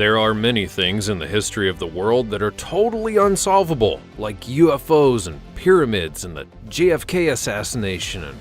There are many things in the history of the world that are totally unsolvable, like UFOs and pyramids and the JFK assassination and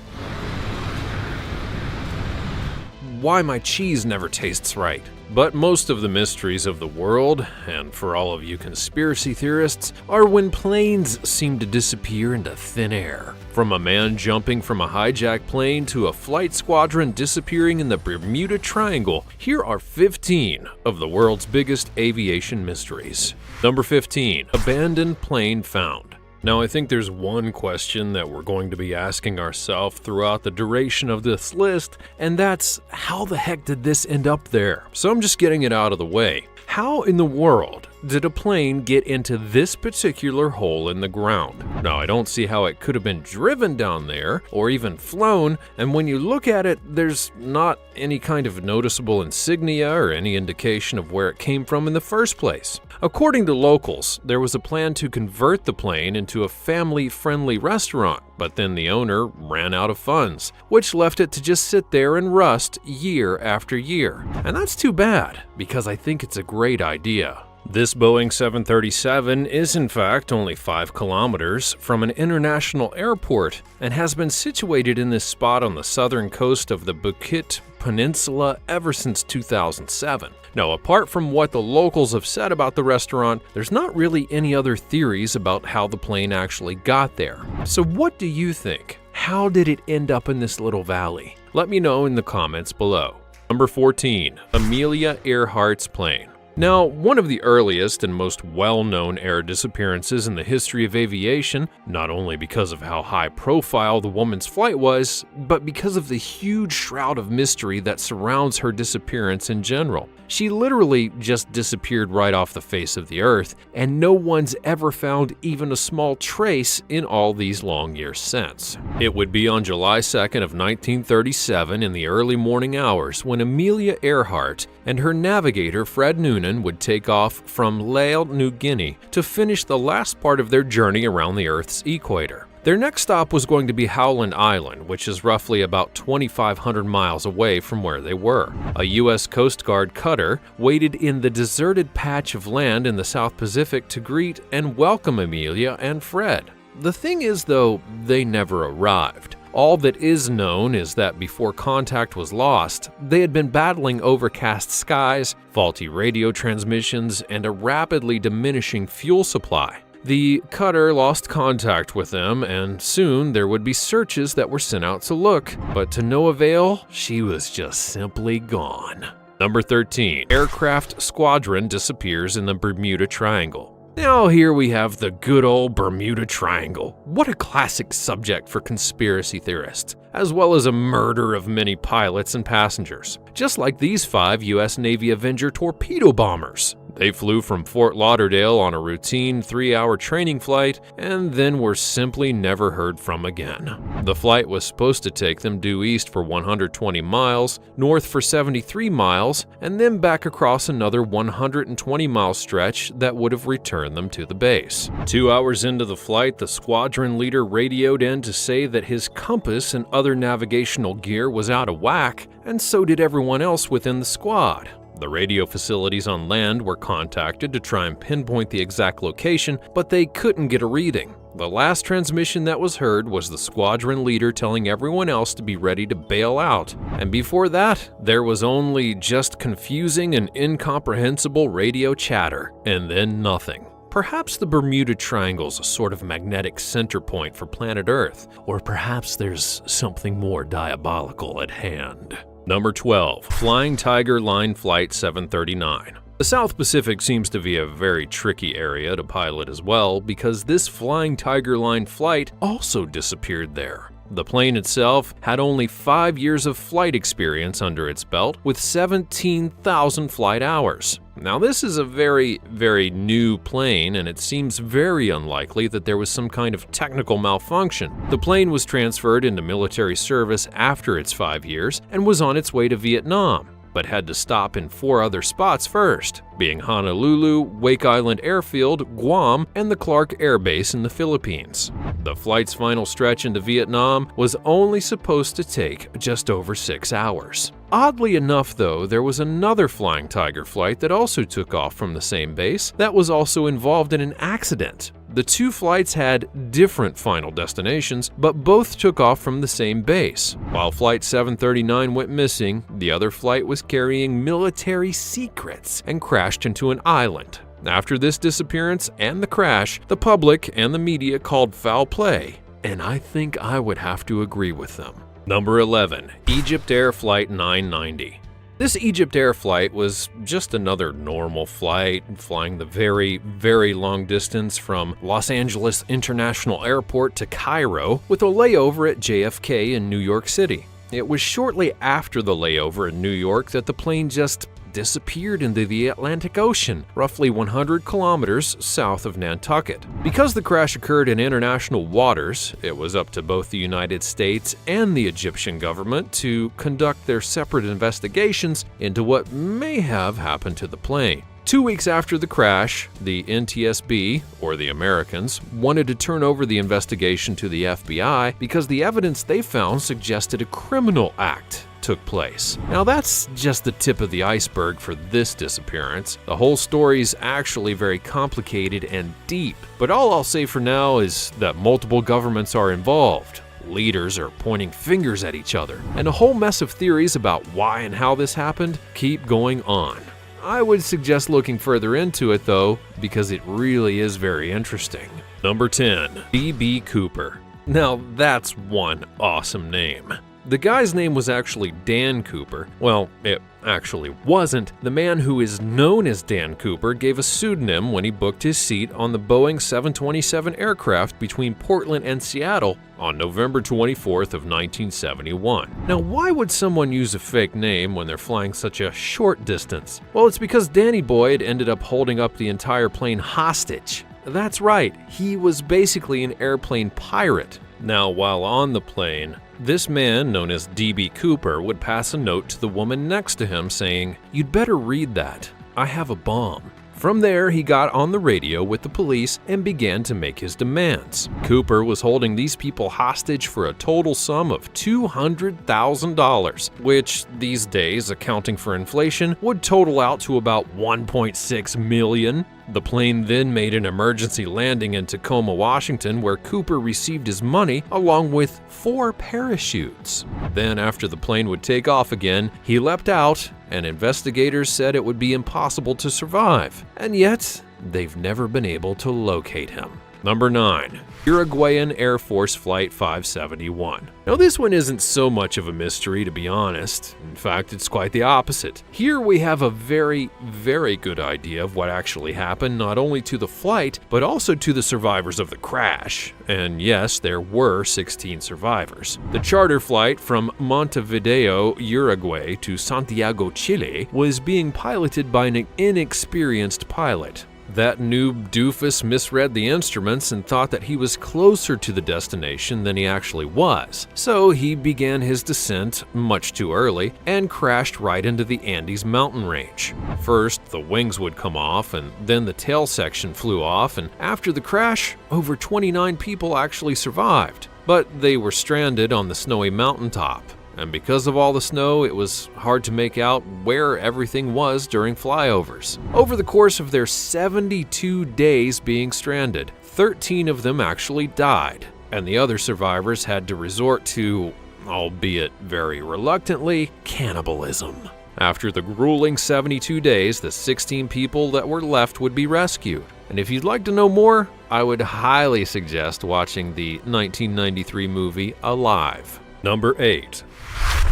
why my cheese never tastes right. But most of the mysteries of the world, and for all of you conspiracy theorists, are when planes seem to disappear into thin air. From a man jumping from a hijacked plane to a flight squadron disappearing in the Bermuda Triangle, here are 15 of the world's biggest aviation mysteries. Number 15. Abandoned plane found. Now, I think there's one question that we're going to be asking ourselves throughout the duration of this list, and that's, how the heck did this end up there? So I'm just getting it out of the way. How in the world did a plane get into this particular hole in the ground? Now, I don't see how it could have been driven down there or even flown, and when you look at it, there's not any kind of noticeable insignia or any indication of where it came from in the first place. According to locals, there was a plan to convert the plane into a family-friendly restaurant, but then the owner ran out of funds, which left it to just sit there and rust year after year. And that's too bad, because I think it's a great idea. This Boeing 737 is in fact only 5 kilometers from an international airport and has been situated in this spot on the southern coast of the Bukit Peninsula ever since 2007. Now, apart from what the locals have said about the restaurant, there's not really any other theories about how the plane actually got there. So what do you think? How did it end up in this little valley? Let me know in the comments below. Number 14. Amelia Earhart's plane. Now, one of the earliest and most well-known air disappearances in the history of aviation, not only because of how high-profile the woman's flight was, but because of the huge shroud of mystery that surrounds her disappearance in general. She literally just disappeared right off the face of the earth, and no one's ever found even a small trace in all these long years since. It would be on July 2nd of 1937 in the early morning hours when Amelia Earhart and her navigator Fred Noonan would take off from Lae, New Guinea to finish the last part of their journey around the Earth's equator. Their next stop was going to be Howland Island, which is roughly about 2,500 miles away from where they were. A U.S. Coast Guard cutter waited in the deserted patch of land in the South Pacific to greet and welcome Amelia and Fred. The thing is, though, they never arrived. All that is known is that before contact was lost, they had been battling overcast skies, faulty radio transmissions, and a rapidly diminishing fuel supply. The cutter lost contact with them, and soon there would be searches that were sent out to look, but to no avail, she was just simply gone. Number 13. Aircraft squadron disappears in the Bermuda Triangle. Now here we have the good old Bermuda Triangle. What a classic subject for conspiracy theorists, as well as a murder of many pilots and passengers. Just like these 5 U.S. Navy Avenger torpedo bombers. They flew from Fort Lauderdale on a routine 3-hour training flight and then were simply never heard from again. The flight was supposed to take them due east for 120 miles, north for 73 miles, and then back across another 120-mile stretch that would have returned them to the base. 2 hours into the flight, the squadron leader radioed in to say that his compass and other navigational gear was out of whack, and so did everyone else within the squad. The radio facilities on land were contacted to try and pinpoint the exact location, but they couldn't get a reading. The last transmission that was heard was the squadron leader telling everyone else to be ready to bail out. And before that, there was only just confusing and incomprehensible radio chatter, and then nothing. Perhaps the Bermuda Triangle's a sort of magnetic center point for planet Earth, or perhaps there's something more diabolical at hand. Number 12. Flying Tiger Line Flight 739. The South Pacific seems to be a very tricky area to pilot as well because this Flying Tiger Line flight also disappeared there. The plane itself had only 5 years of flight experience under its belt with 17,000 flight hours. Now this is a very new plane, and it seems very unlikely that there was some kind of technical malfunction. The plane was transferred into military service after its 5 years and was on its way to Vietnam. but had to stop in 4 other spots first, being Honolulu, Wake Island Airfield, Guam, and the Clark Air Base in the Philippines. The flight's final stretch into Vietnam was only supposed to take just over 6 hours. Oddly enough, though, there was another Flying Tiger flight that also took off from the same base that was also involved in an accident. The 2 flights had different final destinations, but both took off from the same base. While Flight 739 went missing, the other flight was carrying military secrets and crashed into an island. After this disappearance and the crash, the public and the media called foul play, and I think I would have to agree with them. Number 11. Egypt Air Flight 990. This Egypt Air flight was just another normal flight, flying the very, very long distance from Los Angeles International Airport to Cairo with a layover at JFK in New York City. It was shortly after the layover in New York that the plane just disappeared into the Atlantic Ocean, roughly 100 kilometers south of Nantucket. Because the crash occurred in international waters, it was up to both the United States and the Egyptian government to conduct their separate investigations into what may have happened to the plane. 2 weeks after the crash, the NTSB, or the Americans, wanted to turn over the investigation to the FBI because the evidence they found suggested a criminal act took place. Now that's just the tip of the iceberg for this disappearance. The whole story's actually very complicated and deep, but all I'll say for now is that multiple governments are involved. Leaders are pointing fingers at each other, and a whole mess of theories about why and how this happened keep going on. I would suggest looking further into it though, because it really is very interesting. Number 10. D.B. Cooper. Now that's one awesome name. The guy's name was actually Dan Cooper. Well, it actually wasn't. The man who is known as Dan Cooper gave a pseudonym when he booked his seat on the Boeing 727 aircraft between Portland and Seattle on November 24th of 1971. Now, why would someone use a fake name when they're flying such a short distance? Well, it's because Danny Boy had ended up holding up the entire plane hostage. That's right, he was basically an airplane pirate. Now, while on the plane, this man, known as D.B. Cooper, would pass a note to the woman next to him saying, "You'd better read that. I have a bomb." From there, he got on the radio with the police and began to make his demands. Cooper was holding these people hostage for a total sum of $200,000, which these days, accounting for inflation, would total out to about $1.6 million. The plane then made an emergency landing in Tacoma, Washington, where Cooper received his money along with 4 parachutes. Then, after the plane would take off again, he leapt out, and investigators said it would be impossible to survive. And yet, they've never been able to locate him. Number 9. Uruguayan Air Force Flight 571. Now this one isn't so much of a mystery, to be honest. In fact, it's quite the opposite. Here we have a very, very good idea of what actually happened, not only to the flight, but also to the survivors of the crash. And yes, there were 16 survivors. The charter flight from Montevideo, Uruguay to Santiago, Chile was being piloted by an inexperienced pilot. That noob doofus misread the instruments and thought that he was closer to the destination than he actually was. So he began his descent much too early and crashed right into the Andes mountain range. First, the wings would come off, and then the tail section flew off, and after the crash, over 29 people actually survived. But they were stranded on the snowy mountaintop. And because of all the snow, it was hard to make out where everything was during flyovers. Over the course of their 72 days being stranded, 13 of them actually died, and the other survivors had to resort to, albeit very reluctantly, cannibalism. After the grueling 72 days, the 16 people that were left would be rescued. And if you'd like to know more, I would highly suggest watching the 1993 movie Alive. Number 8.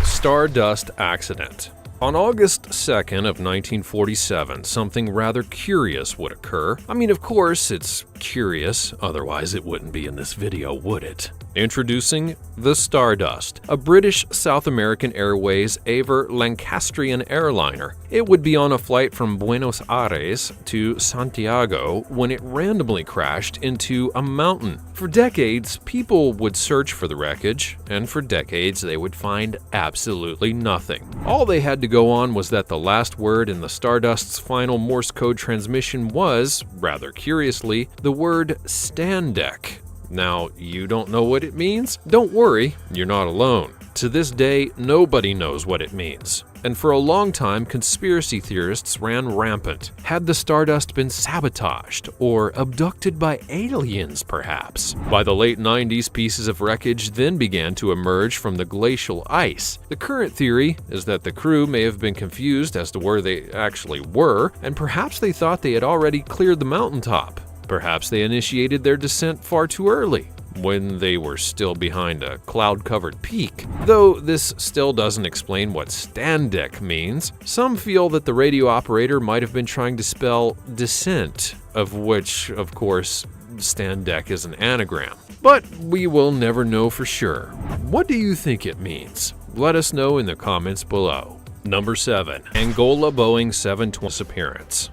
Stardust Accident. On August 2nd of 1947, something rather curious would occur. I mean, of course, it's curious, otherwise it wouldn't be in this video, would it? Introducing the Stardust, a British South American Airways Aver Lancastrian airliner. It would be on a flight from Buenos Aires to Santiago when it randomly crashed into a mountain. For decades, people would search for the wreckage, and for decades they would find absolutely nothing. All they had to go on was that the last word in the Stardust's final Morse code transmission was, rather curiously, the word "Standek." Now, you don't know what it means? Don't worry, you're not alone. To this day, nobody knows what it means. And for a long time, conspiracy theorists ran rampant. Had the Stardust been sabotaged or abducted by aliens, perhaps? By the late 90s, pieces of wreckage then began to emerge from the glacial ice. The current theory is that the crew may have been confused as to where they actually were, and perhaps they thought they had already cleared the mountaintop. Perhaps they initiated their descent far too early, when they were still behind a cloud-covered peak. Though this still doesn't explain what Standek means, some feel that the radio operator might have been trying to spell descent, of which, of course, Standek is an anagram. But we will never know for sure. What do you think it means? Let us know in the comments below. Number 7. Angola Boeing 720 disappearance.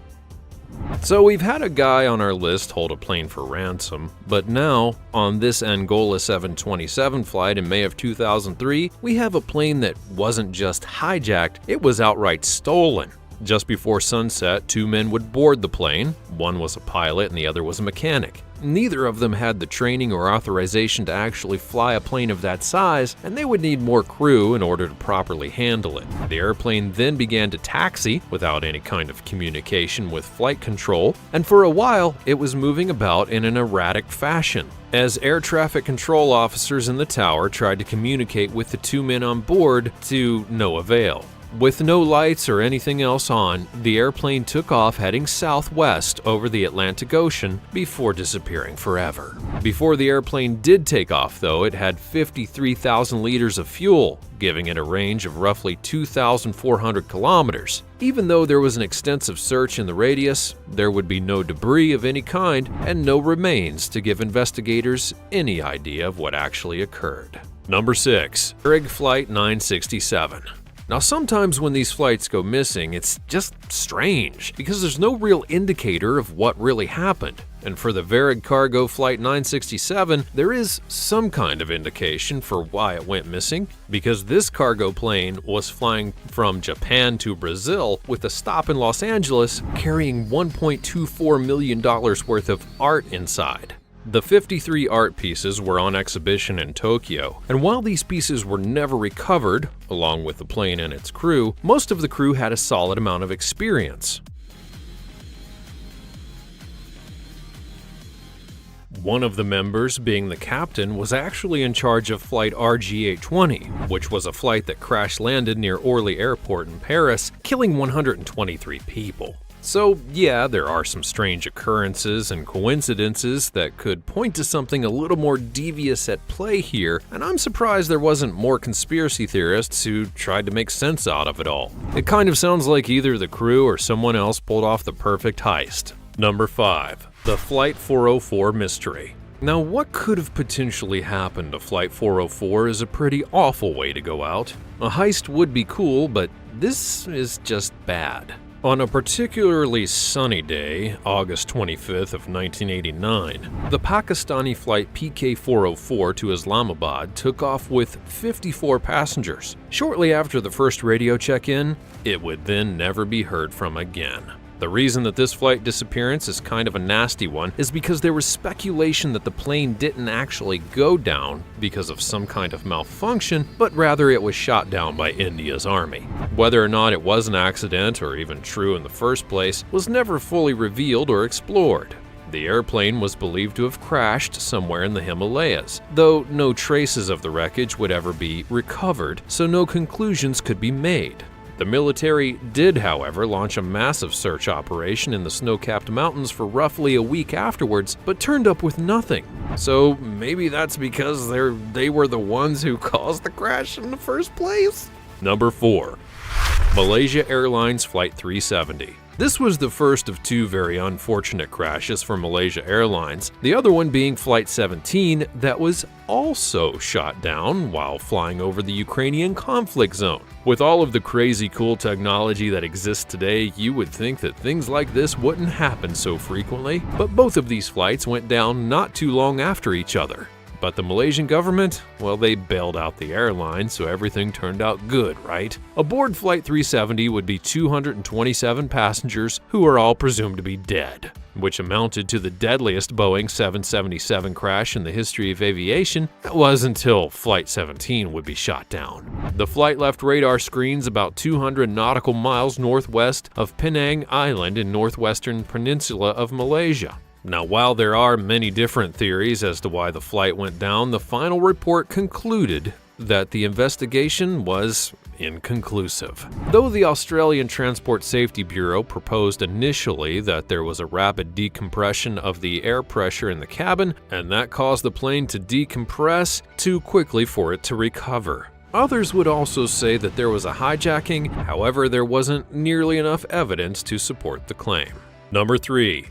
So we've had a guy on our list hold a plane for ransom, but now, on this Angola 727 flight in May of 2003, we have a plane that wasn't just hijacked, it was outright stolen. Just before sunset, 2 men would board the plane. One was a pilot and the other was a mechanic. Neither of them had the training or authorization to actually fly a plane of that size, and they would need more crew in order to properly handle it. The airplane then began to taxi without any kind of communication with flight control, and for a while it was moving about in an erratic fashion. As air traffic control officers in the tower tried to communicate with the 2 men on board, to no avail. With no lights or anything else on, the airplane took off heading southwest over the Atlantic Ocean before disappearing forever. Before the airplane did take off, though, it had 53,000 liters of fuel, giving it a range of roughly 2,400 kilometers. Even though there was an extensive search in the radius, there would be no debris of any kind and no remains to give investigators any idea of what actually occurred. Number 6. Varig Flight 967. Now, sometimes when these flights go missing, it's just strange because there's no real indicator of what really happened. And for the Varig Cargo Flight 967, there is some kind of indication for why it went missing, because this cargo plane was flying from Japan to Brazil with a stop in Los Angeles, carrying $1.24 million worth of art inside. The 53 art pieces were on exhibition in Tokyo, and while these pieces were never recovered, along with the plane and its crew, most of the crew had a solid amount of experience. One of the members, being the captain, was actually in charge of flight RG-820, which was a flight that crash-landed near Orly Airport in Paris, killing 123 people. So yeah, there are some strange occurrences and coincidences that could point to something a little more devious at play here, and I'm surprised there wasn't more conspiracy theorists who tried to make sense out of it all. It kind of sounds like either the crew or someone else pulled off the perfect heist. Number 5. The Flight 404 Mystery. Now, what could have potentially happened to Flight 404 is a pretty awful way to go out. A heist would be cool, but this is just bad. On a particularly sunny day, August 25th of 1989, the Pakistani flight PK-404 to Islamabad took off with 54 passengers. Shortly after the first radio check-in, it would then never be heard from again. The reason that this flight disappearance is kind of a nasty one is because there was speculation that the plane didn't actually go down because of some kind of malfunction, but rather it was shot down by India's army. Whether or not it was an accident or even true in the first place was never fully revealed or explored. The airplane was believed to have crashed somewhere in the Himalayas, though no traces of the wreckage would ever be recovered, so no conclusions could be made. The military did, however, launch a massive search operation in the snow-capped mountains for roughly a week afterwards, but turned up with nothing. So maybe that's because they were the ones who caused the crash in the first place? Number 4. Malaysia Airlines Flight 370. This was the first of two very unfortunate crashes for Malaysia Airlines, the other one being Flight 17 that was also shot down while flying over the Ukrainian conflict zone. With all of the crazy cool technology that exists today, you would think that things like this wouldn't happen so frequently, but both of these flights went down not too long after each other. But the Malaysian government, well, they bailed out the airline, so everything turned out good, right? Aboard Flight 370 would be 227 passengers who are all presumed to be dead, which amounted to the deadliest Boeing 777 crash in the history of aviation. That was until Flight 17 would be shot down. The flight left radar screens about 200 nautical miles northwest of Penang Island in northwestern peninsula of Malaysia. Now, while there are many different theories as to why the flight went down, the final report concluded that the investigation was inconclusive. Though the Australian Transport Safety Bureau proposed initially that there was a rapid decompression of the air pressure in the cabin, and that caused the plane to decompress too quickly for it to recover. Others would also say that there was a hijacking, however, there wasn't nearly enough evidence to support the claim. Number 3.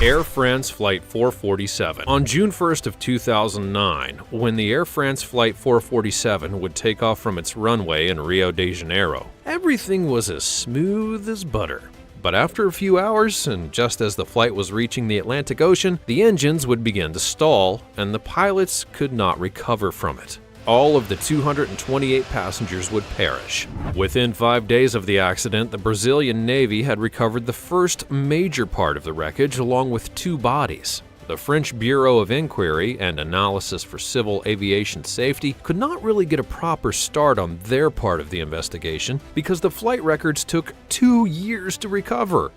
Air France Flight 447. On June 1st of 2009, when the Air France Flight 447 would take off from its runway in Rio de Janeiro, everything was as smooth as butter. But after a few hours, and just as the flight was reaching the Atlantic Ocean, the engines would begin to stall, and the pilots could not recover from it. All of the 228 passengers would perish. Within 5 days of the accident, the Brazilian Navy had recovered the first major part of the wreckage along with 2 bodies. The French Bureau of Inquiry and Analysis for Civil Aviation Safety could not really get a proper start on their part of the investigation because the flight records took 2 years to recover.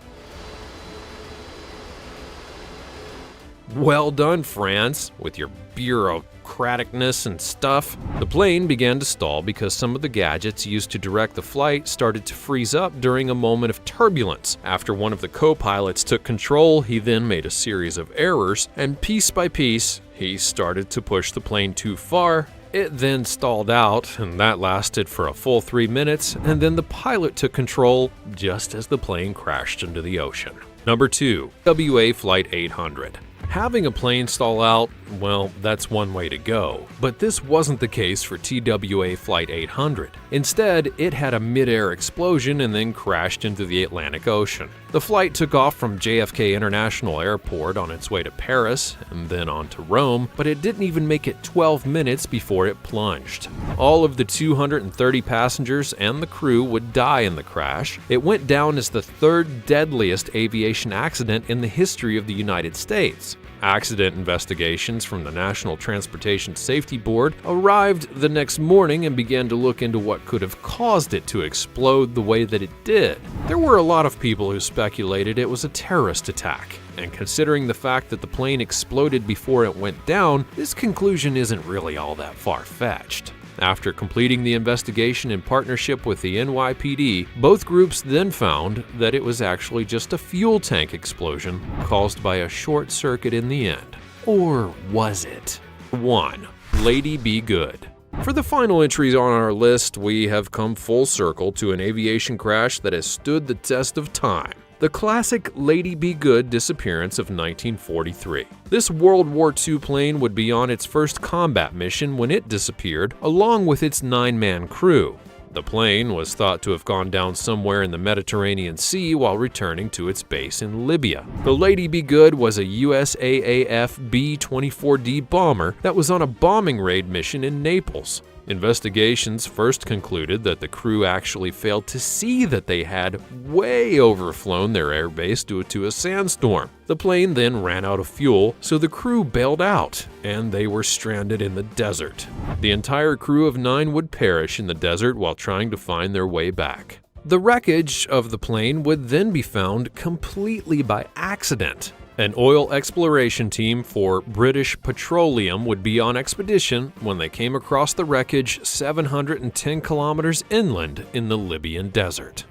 Well done, France, with your bureaucraticness and stuff. The plane began to stall because some of the gadgets used to direct the flight started to freeze up during a moment of turbulence. After one of the co-pilots took control, he then made a series of errors, and piece by piece, he started to push the plane too far. It then stalled out, and that lasted for a full 3 minutes, and then the pilot took control just as the plane crashed into the ocean. Number 2. WA Flight 800. Having a plane stall out, well, that's one way to go. But this wasn't the case for TWA Flight 800. Instead, it had a mid-air explosion and then crashed into the Atlantic Ocean. The flight took off from JFK International Airport on its way to Paris and then on to Rome, but it didn't even make it 12 minutes before it plunged. All of the 230 passengers and the crew would die in the crash. It went down as the 3rd deadliest aviation accident in the history of the United States. Accident investigations from the National Transportation Safety Board arrived the next morning and began to look into what could have caused it to explode the way that it did. There were a lot of people who speculated it was a terrorist attack, and considering the fact that the plane exploded before it went down, this conclusion isn't really all that far-fetched. After completing the investigation in partnership with the NYPD, both groups then found that it was actually just a fuel tank explosion caused by a short circuit in the end. Or was it? 1. Lady Be Good. For the final entries on our list, we have come full circle to an aviation crash that has stood the test of time. The classic Lady Be Good disappearance of 1943. This World War II plane would be on its first combat mission when it disappeared, along with its 9-man crew. The plane was thought to have gone down somewhere in the Mediterranean Sea while returning to its base in Libya. The Lady Be Good was a USAAF B-24D bomber that was on a bombing raid mission in Naples. Investigations first concluded that the crew actually failed to see that they had way overflown their airbase due to a sandstorm. The plane then ran out of fuel, so the crew bailed out, and they were stranded in the desert. The entire crew of 9 would perish in the desert while trying to find their way back. The wreckage of the plane would then be found completely by accident. An oil exploration team for British Petroleum would be on expedition when they came across the wreckage 710 kilometers inland in the Libyan desert.